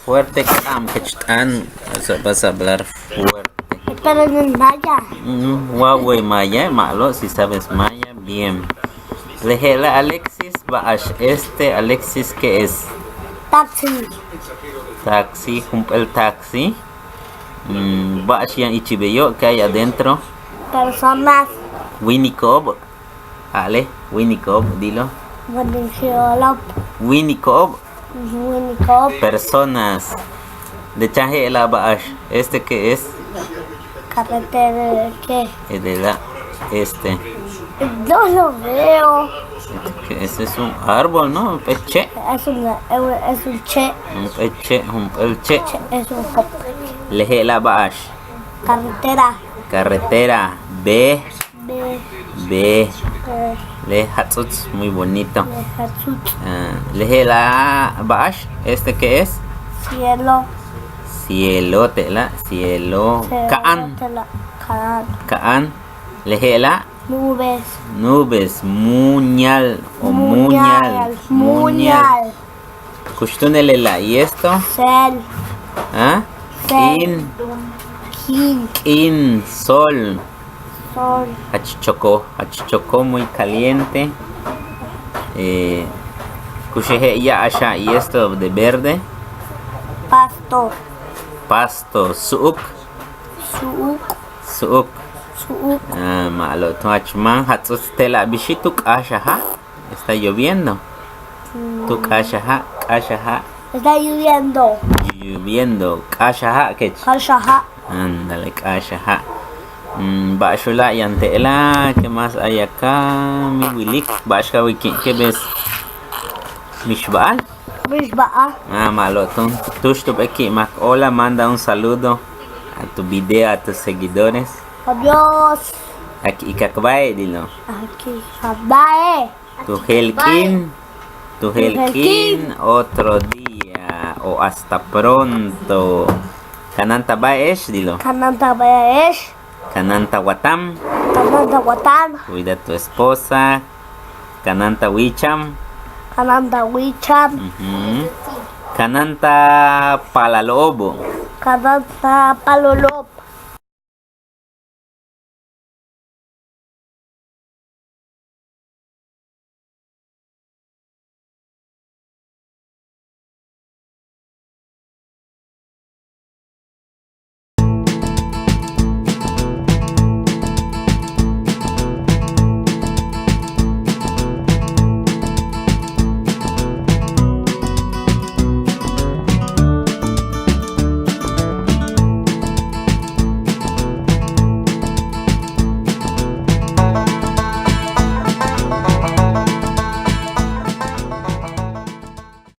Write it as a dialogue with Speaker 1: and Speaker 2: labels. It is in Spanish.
Speaker 1: Fuerte vas a hablar fuerte.
Speaker 2: Pero en maya.
Speaker 1: Huawei maya, malo, si sabes maya, bien. Lehela Alexis, baash este, Alexis, ¿qué es?
Speaker 2: Taxi.
Speaker 1: Taxi, el taxi. Baash yang ichibeyo, ¿qué hay adentro?
Speaker 2: Personas.
Speaker 1: Winikob. Ale, Winikob, dilo.
Speaker 2: Winikob.
Speaker 1: Winikob.
Speaker 2: Winikob.
Speaker 1: Personas. De chaje el baash, ¿este qué es?
Speaker 2: Carretera, ¿qué?
Speaker 1: Este.
Speaker 2: No lo veo.
Speaker 1: Ese es un árbol, ¿no? Un peche.
Speaker 2: Es un che.
Speaker 1: Un peche, el che.
Speaker 2: Es un hop.
Speaker 1: Lehe la baash.
Speaker 2: Carretera.
Speaker 1: Carretera. B.
Speaker 2: B.
Speaker 1: Le hatzutz, muy bonito.
Speaker 2: Jesús.
Speaker 1: Lehe la baash. ¿Este qué es?
Speaker 2: Cielo.
Speaker 1: Cielo, tela. Cielo. Kanáant.
Speaker 2: Kanáant.
Speaker 1: Kanáant. Lehe la.
Speaker 2: Nubes.
Speaker 1: Nubes. Muuñal. O
Speaker 2: Muuñal. Muuñal.
Speaker 1: Kushtunele la. ¿Y esto?
Speaker 2: Cel.
Speaker 1: ¿Ah?
Speaker 2: Cel.
Speaker 1: Kin. Sol.
Speaker 2: Sol.
Speaker 1: Hachichoko muy caliente. Kushehe ya asha. ¿Y esto de verde?
Speaker 2: Pasto.
Speaker 1: Pasto. Suuk. Malo. Tuachman hatsus tela bishituk ashaha. Está lloviendo. Tuk ashaha.
Speaker 2: Está lloviendo.
Speaker 1: Lloviendo. Ashaha. ¿Qué?
Speaker 2: Kashaha.
Speaker 1: Ándale, ashaha. Bashula y antela. ¿Qué más hay acá? Mi wilik. Bashka wiki. ¿Qué ves? Mishbal. Malo. Tushtup aquí. Hola, manda un saludo a tu video, a tus seguidores.
Speaker 2: Adiós.
Speaker 1: Aquí ikakbae, dilo.
Speaker 2: Aquí. Bye.
Speaker 1: Tu helkin, otro día. O hasta pronto. Kanánta baesh, dilo.
Speaker 2: Kanánta baesh.
Speaker 1: Kanánta watan. Cuida tu esposa. Kanánta wíichan. Kanánta palalobo.
Speaker 2: Kanánta palolob.